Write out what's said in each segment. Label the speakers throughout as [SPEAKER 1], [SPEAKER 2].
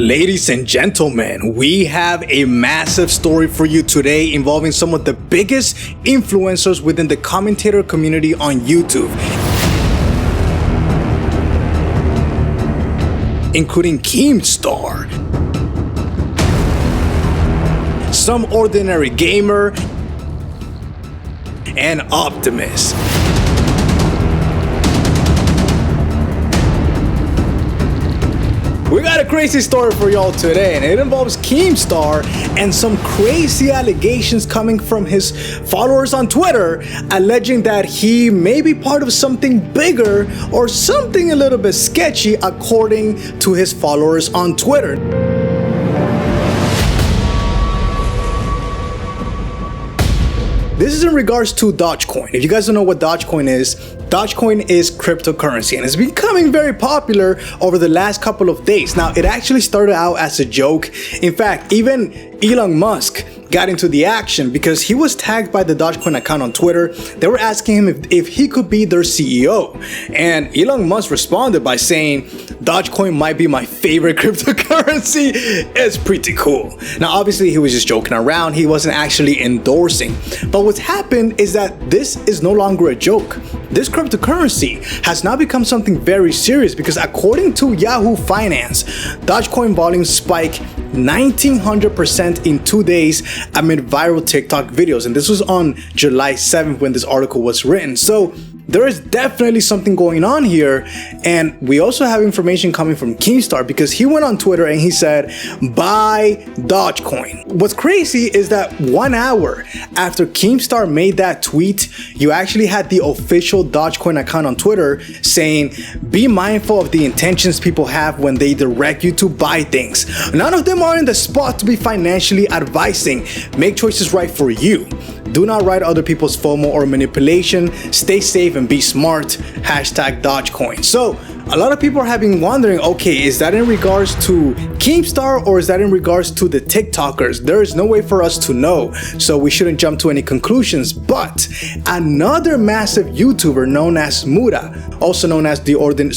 [SPEAKER 1] Ladies and gentlemen, we have a massive story for you today involving some of the biggest influencers within the commentator community on YouTube, including Keemstar, Some Ordinary Gamer, and Optimus. We got a crazy story for y'all today, and it involves Keemstar and some crazy allegations coming from his followers on Twitter, alleging that he may be part of something bigger or something a little bit sketchy according to his followers on Twitter. This is in regards to Dogecoin. If you guys don't know what Dogecoin is cryptocurrency, and it's becoming very popular over the last couple of days. Now, it actually started out as a joke. In fact, even Elon Musk got into the action because he was tagged by the Dogecoin account on Twitter. They were asking him if he could be their CEO. And Elon Musk responded by saying, Dogecoin might be my favorite cryptocurrency. It's pretty cool. Now, obviously, he was just joking around. He wasn't actually endorsing. But what's happened is that this is no longer a joke. This cryptocurrency has now become something very serious because according to Yahoo Finance, Dogecoin volume spiked 1900% in 2 days amid viral TikTok videos. And this was on July 7th when this article was written. So there is definitely something going on here. And we also have information coming from Keemstar because he went on Twitter and he said, buy Dogecoin. What's crazy is that 1 hour after Keemstar made that tweet, you actually had the official Dogecoin account on Twitter saying, be mindful of the intentions people have when they direct you to buy things. None of them are in the spot to be financially advising. Make choices right for you. Do not ride other people's FOMO or manipulation. Stay safe and be smart. Hashtag Dogecoin. So a lot of people have been wondering, okay, is that in regards to Keemstar or is that in regards to the TikTokers? There is no way for us to know, so we shouldn't jump to any conclusions. But another massive YouTuber known as Muda, also known as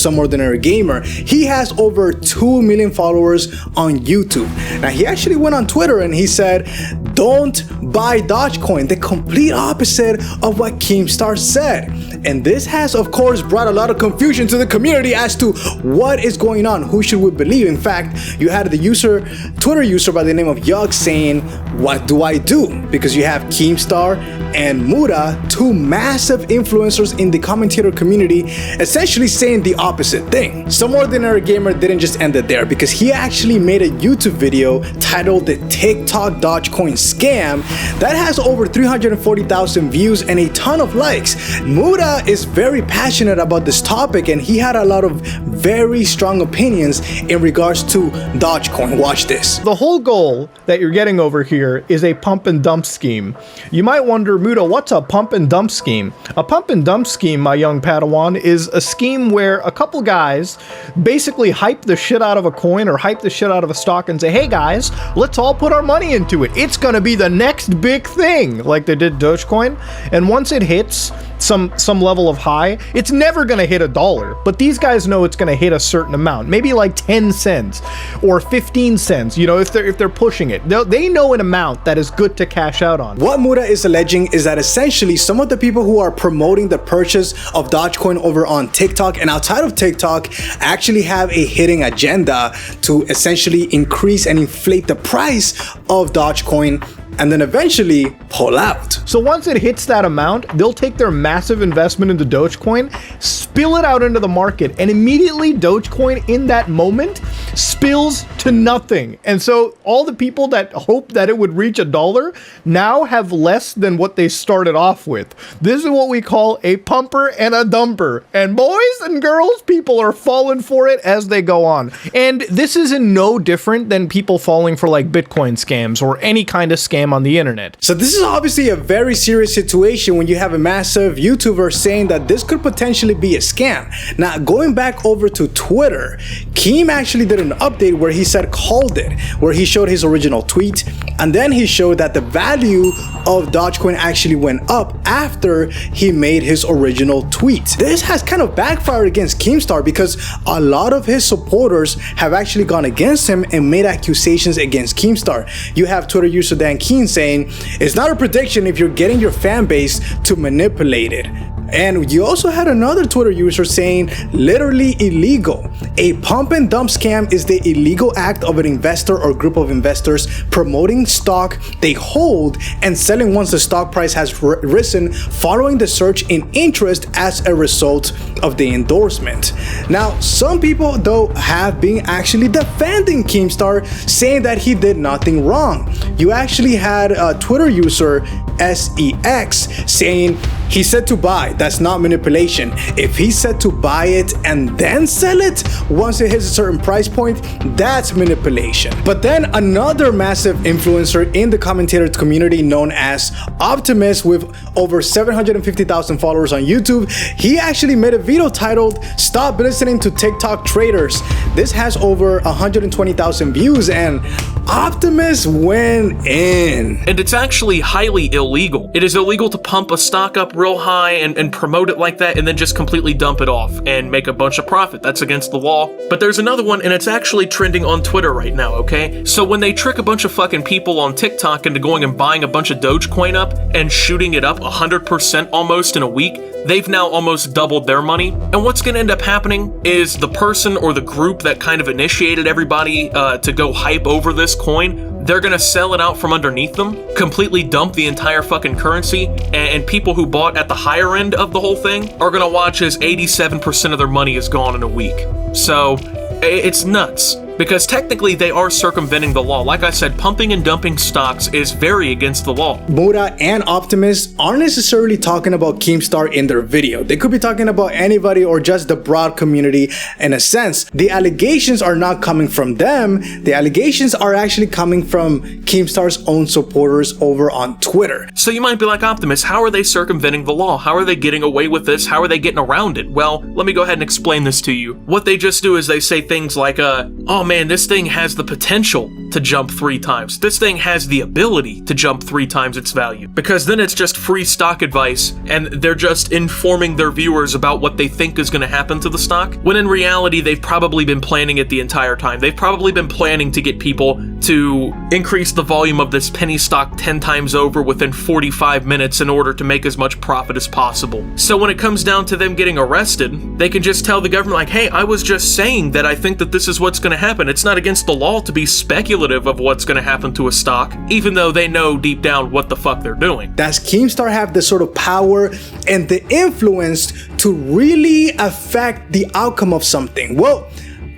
[SPEAKER 1] Some Ordinary Gamer, he has over 2 million followers on YouTube. Now, he actually went on Twitter and he said, don't buy Dogecoin, the complete opposite of what Keemstar said. And this has, of course, brought a lot of confusion to the community as to what is going on. Who should we believe? In fact, you had the Twitter user by the name of Yug saying, what do I do? Because you have Keemstar and Muda, two massive influencers in the commentator community, essentially saying the opposite thing. Some Ordinary Gamer didn't just end it there because he actually made a YouTube video titled The TikTok Dogecoin Scam that has over 340,000 views and a ton of likes. Muda is very passionate about this topic and he had a lot of very strong opinions in regards to Dogecoin. Watch this.
[SPEAKER 2] The whole goal that you're getting over here is a pump and dump scheme. You might wonder, Muda, what's a pump and dump scheme? A pump and dump scheme, my young Padawan, is a scheme where a couple guys basically hype the shit out of a coin or hype the shit out of a stock and say, hey guys, let's all put our money into it. It's gonna be the next big thing, like they did Dogecoin. And once it hits some level of high, it's never gonna hit $1, but these guys know it's gonna hit a certain amount, maybe like 10 cents or 15 cents, you know, if they're pushing it. They know an amount that is good to cash out on.
[SPEAKER 1] What Muda is alleging is that essentially some of the people who are promoting the purchase of Dogecoin over on TikTok and outside of TikTok actually have a hidden agenda to essentially increase and inflate the price of Dogecoin and then eventually pull out.
[SPEAKER 2] So once it hits that amount, they'll take their massive investment into Dogecoin, spill it out into the market, and immediately Dogecoin in that moment spills to nothing. And so all the people that hope that it would reach $1 now have less than what they started off with. This is what we call a pumper and a dumper. And boys and girls, people are falling for it as they go on. And this is no different than people falling for like Bitcoin scams or any kind of scam on the internet.
[SPEAKER 1] So this is obviously a very serious situation when you have a massive YouTuber saying that this could potentially be a scam. Now, going back over to Twitter, Keem actually did an update where he said called it, where he showed his original tweet and then he showed that the value of Dogecoin actually went up after he made his original tweet. This has kind of backfired against Keemstar because a lot of his supporters have actually gone against him and made accusations against Keemstar. You have Twitter user Dan Keen saying, "It's not a prediction if you're getting your fan base to manipulate it." And you also had another Twitter user saying, "Literally illegal. A pump and dump scam is the illegal act of an investor or group of investors promoting stock they hold and selling once the stock price has risen following the surge in interest as a result of the endorsement." Now, some people though have been actually defending Keemstar, saying that he did nothing wrong. You actually had a Twitter user SEX saying he said to buy. That's not manipulation. If he said to buy it and then sell it once it hits a certain price point, that's manipulation. But then another massive influencer in the commentator community known as Optimus, with over 750,000 followers on YouTube, he actually made a video titled "Stop Listening to TikTok Traders." This has over 120,000 views, and Optimus went in.
[SPEAKER 3] And it's actually highly illegal. It is illegal to pump a stock up real high and promote it like that and then just completely dump it off and make a bunch of profit. That's against the law. But there's another one, and it's actually trending on Twitter right now, okay? So when they trick a bunch of fucking people on TikTok into going and buying a bunch of Dogecoin up and shooting it up 100% almost in a week, they've now almost doubled their money. And what's going to end up happening is the person or the group that kind of initiated everybody to go hype over this coin, they're gonna sell it out from underneath them, completely dump the entire fucking currency, and people who bought at the higher end of the whole thing are gonna watch as 87% of their money is gone in a week. So it's nuts. Because technically they are circumventing the law. Like I said, pumping and dumping stocks is very against the law.
[SPEAKER 1] Muda and Optimus aren't necessarily talking about Keemstar in their video. They could be talking about anybody or just the broad community in a sense. The allegations are not coming from them. The allegations are actually coming from Keemstar's own supporters over on Twitter.
[SPEAKER 3] So you might be like, Optimus, how are they circumventing the law? How are they getting away with this? How are they getting around it? Well, let me go ahead and explain this to you. What they just do is they say things like, oh man, this thing has the potential to jump 3 times. This thing has the ability to jump 3 times its value. Because then it's just free stock advice, and they're just informing their viewers about what they think is going to happen to the stock, when in reality, they've probably been planning it the entire time. They've probably been planning to get people to increase the volume of this penny stock 10 times over within 45 minutes in order to make as much profit as possible. So when it comes down to them getting arrested, they can just tell the government like, hey, I was just saying that I think that this is what's going to happen. It's not against the law to be speculative of what's going to happen to a stock, even though they know deep down what the fuck they're doing.
[SPEAKER 1] Does Keemstar have the sort of power and the influence to really affect the outcome of something? Well,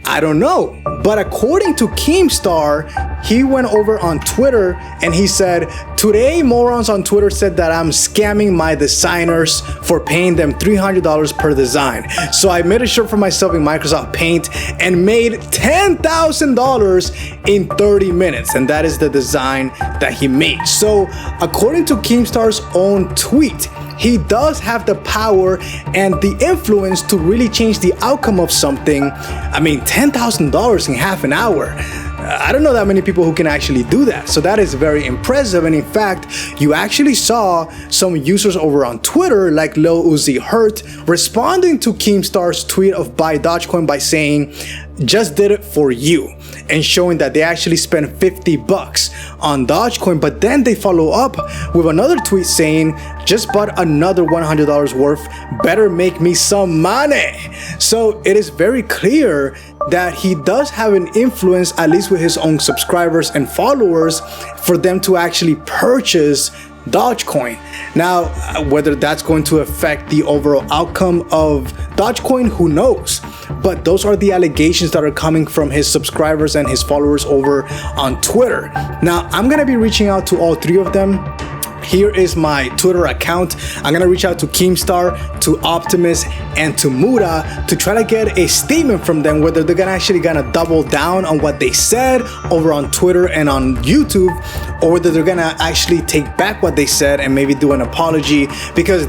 [SPEAKER 1] I don't know. But according to Keemstar, he went over on Twitter and he said, "Today, morons on Twitter said that I'm scamming my designers for paying them $300 per design. So I made a shirt for myself in Microsoft Paint and made $10,000 in 30 minutes. And that is the design that he made. So according to Keemstar's own tweet, he does have the power and the influence to really change the outcome of something. I mean, $10,000 in half an hour. I don't know that many people who can actually do that. So that is very impressive. And in fact, you actually saw some users over on Twitter like Lil Uzi Hurt responding to Keemstar's tweet of buy Dogecoin by saying, "Just did it for you," and showing that they actually spent $50 on Dogecoin. But then they follow up with another tweet saying, "Just bought another $100 worth, better make me some money." So it is very clear that he does have an influence, at least with his own subscribers and followers, for them to actually purchase Dogecoin. Now, whether that's going to affect the overall outcome of Dogecoin, who knows? But those are the allegations that are coming from his subscribers and his followers over on Twitter. Now, I'm gonna be reaching out to all 3 of them. Here is my Twitter account. I'm gonna reach out to Keemstar, to Optimus, and to Muda to try to get a statement from them whether they're gonna double down on what they said over on Twitter and on YouTube, or whether they're gonna actually take back what they said and maybe do an apology. Because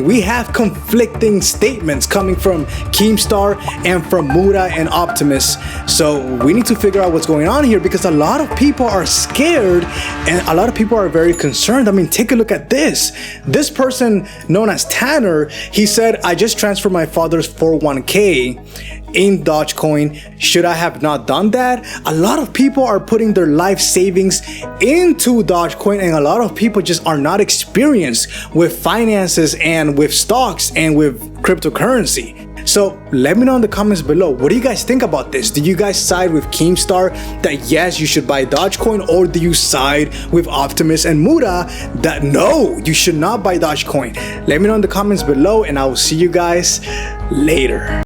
[SPEAKER 1] we have conflicting statements coming from Keemstar and from Muda and Optimus. So we need to figure out what's going on here, because a lot of people are scared and a lot of people are very concerned. I mean, Dogecoin, take a look at this. This person known as Tanner, he said, I just transferred my father's 401k in Dogecoin. Should I have not done that? A lot of people are putting their life savings into Dogecoin, and a lot of people just are not experienced with finances and with stocks and with cryptocurrency. So let me know in the comments below, what do you guys think about this? Do you guys side with Keemstar that yes, you should buy Dogecoin, or do you side with Optimus and Muda that no, you should not buy Dogecoin? Let me know in the comments below, and I will see you guys later.